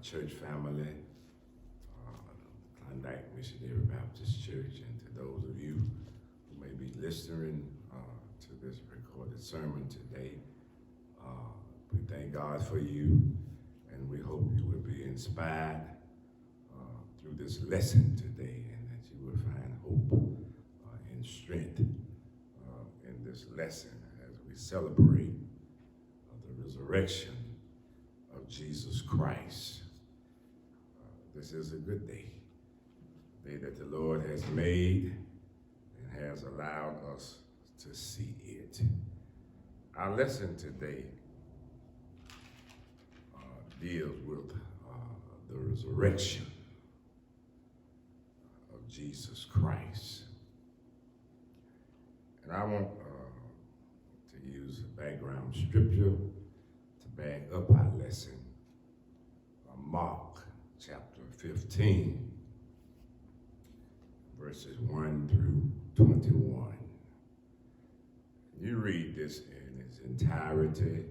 church family, Klondike Missionary Baptist Church, and to those of you who may be listening to this recorded sermon today. We thank God for you, and we hope you will be inspired through this lesson today, and that you will find hope and strength in this lesson as we celebrate the resurrection of Jesus Christ. This is a good day, a day that the Lord has made and has allowed us to see it. Our lesson today deals with the resurrection of Jesus Christ. And I want to use a background scripture to back up our lesson. Mark chapter 15, verses 1 through 21. You read this in its entirety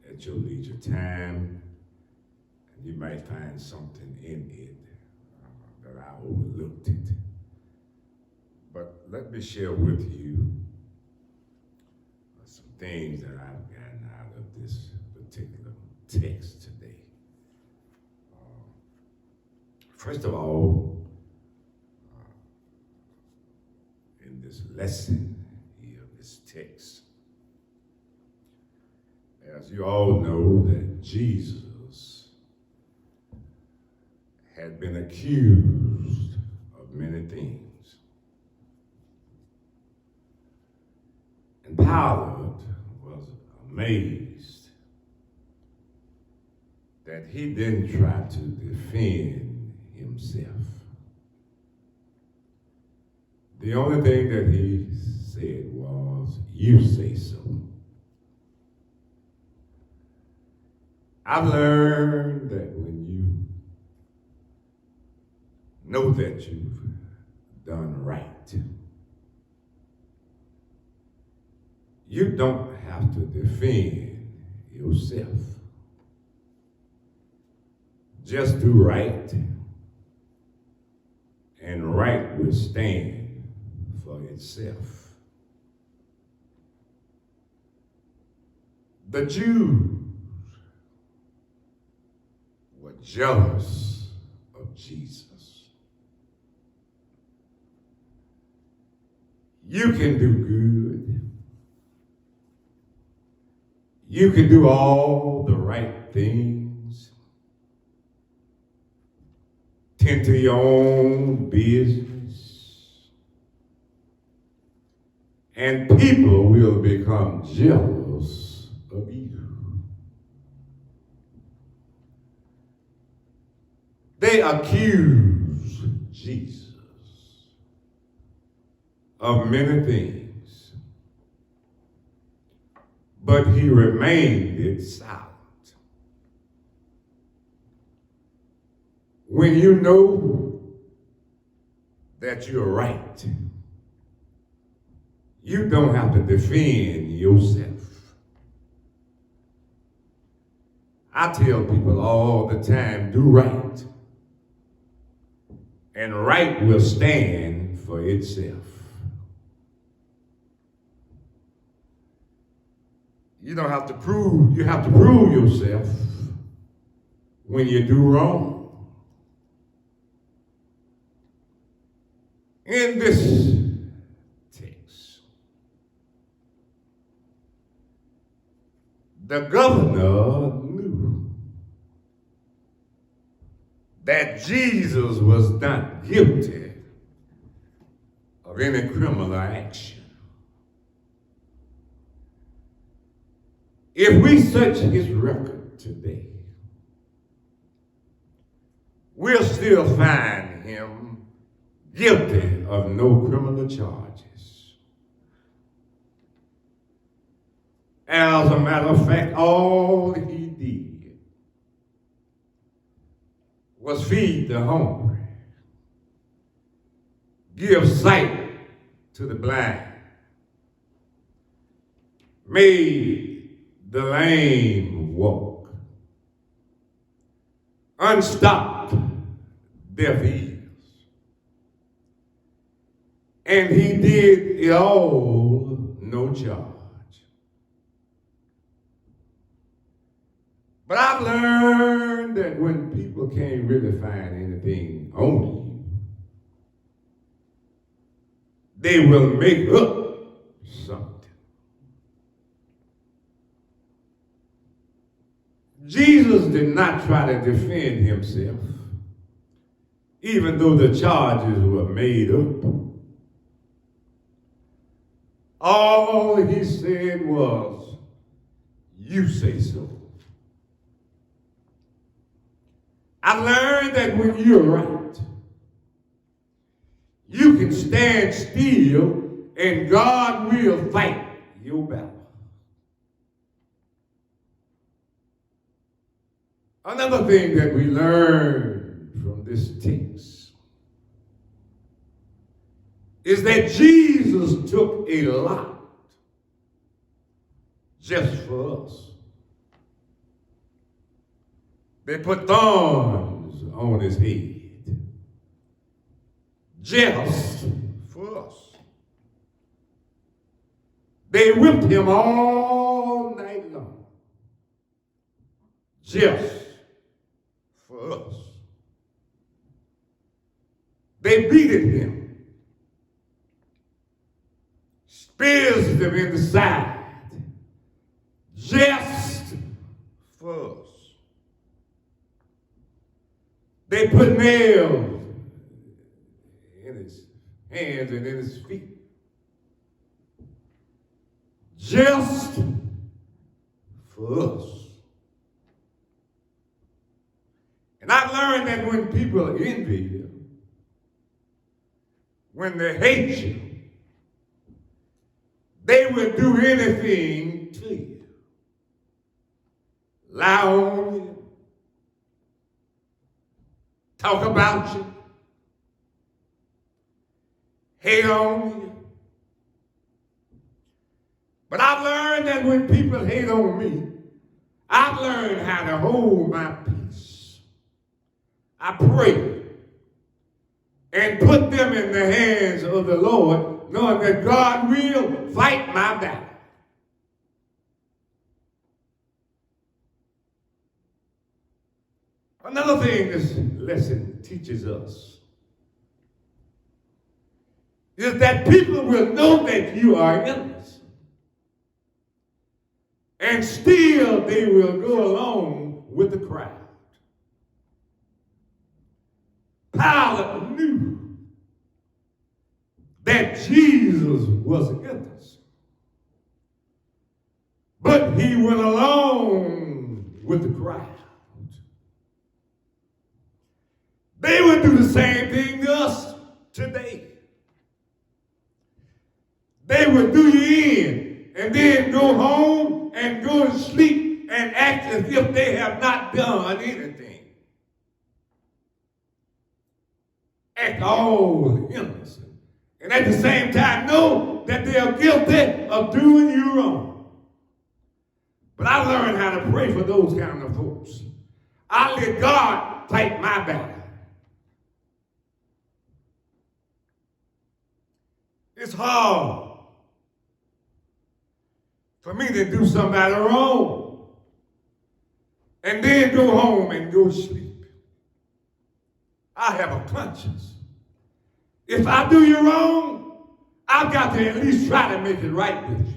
at your leisure time, and you might find something in it that I overlooked it. But let me share with you some things that I've gotten out of this particular text today. First of all, in this lesson here, this text, as you all know, that Jesus had been accused of many things. And Pilate was amazed that he didn't try to defend himself. The only thing that he said was, "You say so." I've learned that when you know that you've done right, you don't have to defend yourself. Just do right, and right will stand for itself. The Jews were jealous of Jesus. You can do good. You can do all the right things. Tend to your own business. And people will become jealous of you. They accuse Jesus of many things, but he remained silent. When you know that you're right, you don't have to defend yourself. I tell people all the time, do right, and right will stand for itself. You don't have to prove, you have to prove yourself when you do wrong. In this text, the governor knew that Jesus was not guilty of any criminal action. If we search his record today, we'll still find him guilty of no criminal charges. As a matter of fact, all he did was feed the hungry, give sight to the blind, made the lame walk, unstopped deaf ears. And he did it all no charge. But I've learned that when people can't really find anything on you, they will make up something. Jesus did not try to defend himself, even though the charges were made up. All he said was, "You say so." I learned that when you're right, you can stand still and God will fight your battle. Another thing that we learn from this text is that Jesus took a lot just for us. They put thorns on his head just for us. They whipped him all night long just for us. They beated him, pierced him in the side just for us. They put nails in his hands and in his feet just for us. And I've learned that when people envy you, when they hate you, they will do anything to you. Lie on you, talk about you, hate on you. But I've learned that when people hate on me, I've learned how to hold my peace. I pray and put them in the hands of the Lord, knowing that God will fight my battle. Another thing this lesson teaches us is that people will know that you are innocent, and still they will go along with the crowd. Pilate knew that Jesus was innocent, but he went along with the crowd. They would do the same thing to us today. They would do you in and then go home and go to sleep and act as if they have not done anything. Act all innocent. And at the same time know that they are guilty of doing you wrong. But I learned how to pray for those kind of folks. I let God fight my battle. It's hard for me to do somebody wrong and then go home and go sleep. I have a conscience. If I do you wrong, I've got to at least try to make it right with you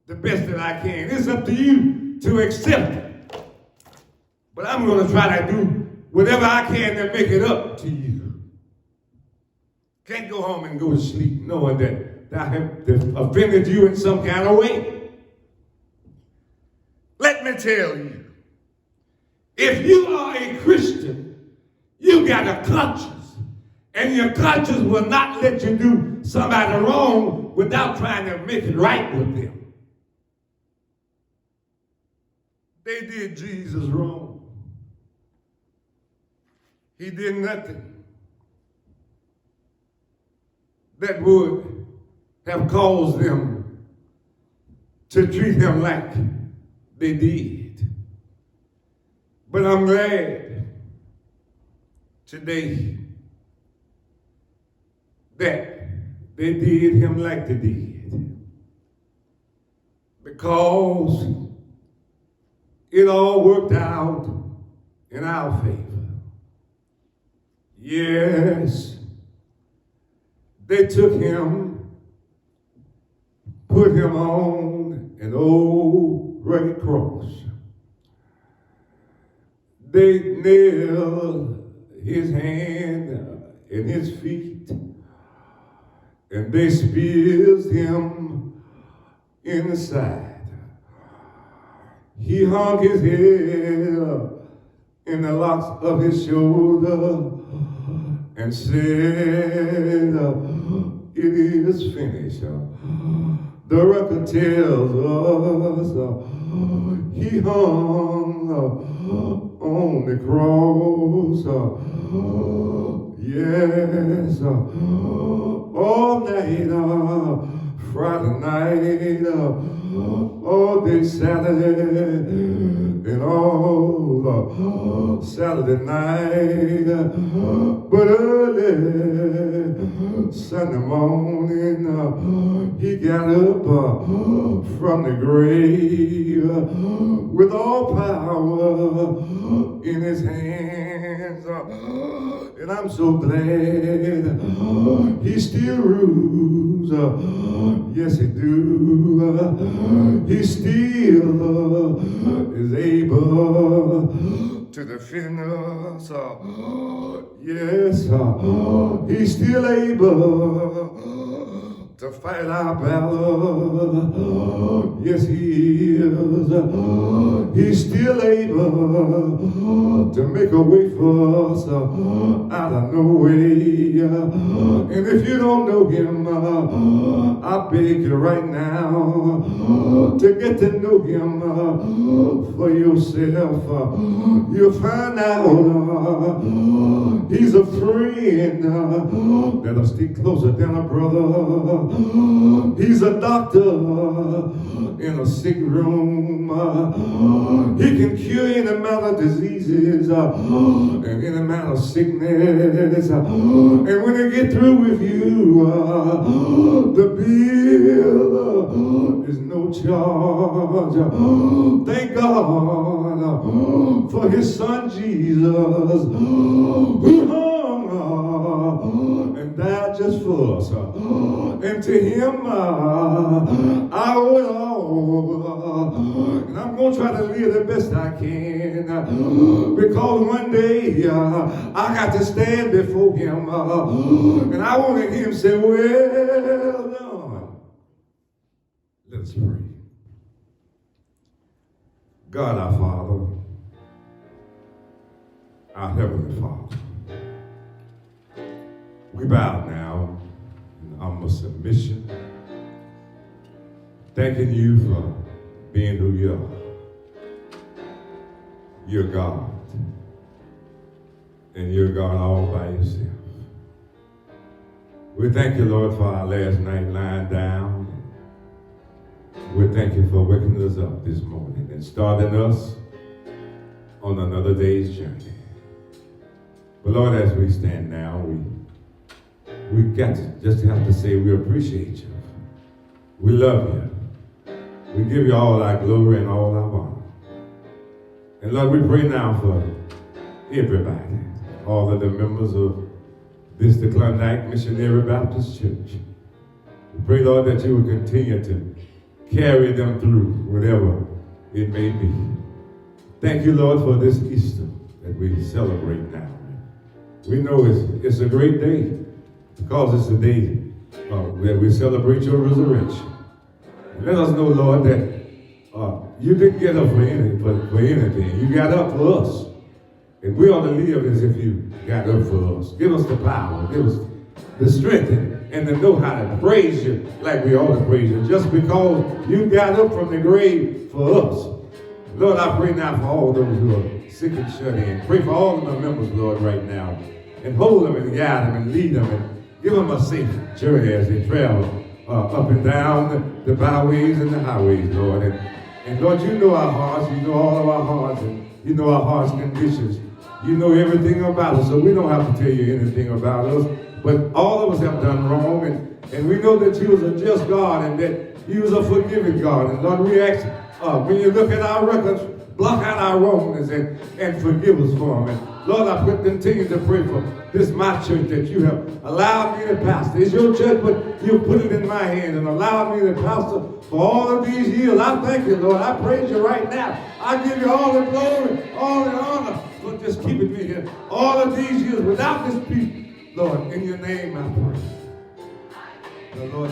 the best that I can. It's up to you to accept it. But I'm going to try to do whatever I can to make it up to you. Can't go home and go to sleep knowing that I have offended you in some kind of way. Let me tell you, if you are a Christian, you got a conscience, and your conscience will not let you do somebody wrong without trying to make it right with them. They did Jesus wrong. He did nothing that would have caused them to treat him like they did. But I'm glad today that they did him like they did, because it all worked out in our favor. Yes, they took him, put him on an old rugged cross. They nailed his hand and his feet, and they pierced him in the side. He hung his head in the locks of his shoulder and said, it is finished. The record tells us he hung on the cross. Yes, all night, Friday night, all day Saturday, and all Saturday night, but early Sunday morning, he got up from the grave with all power in his hands. And I'm so glad he still rules. Yes, he do. He still is able to defend us. Yes, he's still able to fight our battle. Yes, he is. He's still able to make a way for us out of no way. And if you don't know him, I beg you right now to get to know him for yourself. You'll find out he's a friend that'll stick closer than a brother. He's a doctor in a sick room. He can cure any amount of diseases and any amount of sickness. And when they get through with you, the bill is no charge. Thank God for his son Jesus, who hung and died just for us. And to him I owe it all. And I'm going to try to live the best I can, because one day I got to stand before him, and I want to hear him say, well done. Let's pray. God our Father, our Heavenly Father, we bow now in humble submission, thanking you for being who you are. You're God, and you're God all by yourself. We thank you, Lord, for our last night lying down. We thank you for waking us up this morning and starting us on another day's journey. But Lord, as we stand now, we got to just have to say we appreciate you. We love you. We give you all our glory and all our honor. And Lord, we pray now for everybody, all of the members of the Klondike Missionary Baptist Church. We pray, Lord, that you will continue to carry them through whatever it may be. Thank you, Lord, for this Easter that we celebrate now. We know it's a great day, because it's a day where we celebrate your resurrection. And let us know, Lord, that you didn't get up for anything. You got up for us. And we ought to live as if you got up for us. Give us the power. Give us the strength and to know how to praise you like we ought to praise you. Just because you got up from the grave for us. Lord, I pray now for all those who are sick and shut in. Pray for all of my members, Lord, right now. And hold them and guide them and lead them and give them a safe journey as they travel up and down the byways and the highways, Lord. And Lord, you know our hearts. You know all of our hearts. And you know our hearts' conditions. You know everything about us, so we don't have to tell you anything about us. But all of us have done wrong, and we know that you was a just God and that you was a forgiving God. And Lord, we ask, when you look at our records, block out our wrongness and forgive us for them. And Lord, I continue to pray for this my church that you have allowed me to pastor. It's your church, but you put it in my hands and allowed me to pastor for all of these years. I thank you, Lord. I praise you right now. I give you all the glory, all the honor for just keeping me here all of these years without this people. Lord, in your name I pray. The Lord,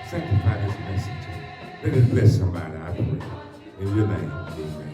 sanctify this message. Let it bless somebody, I pray. In your name, amen.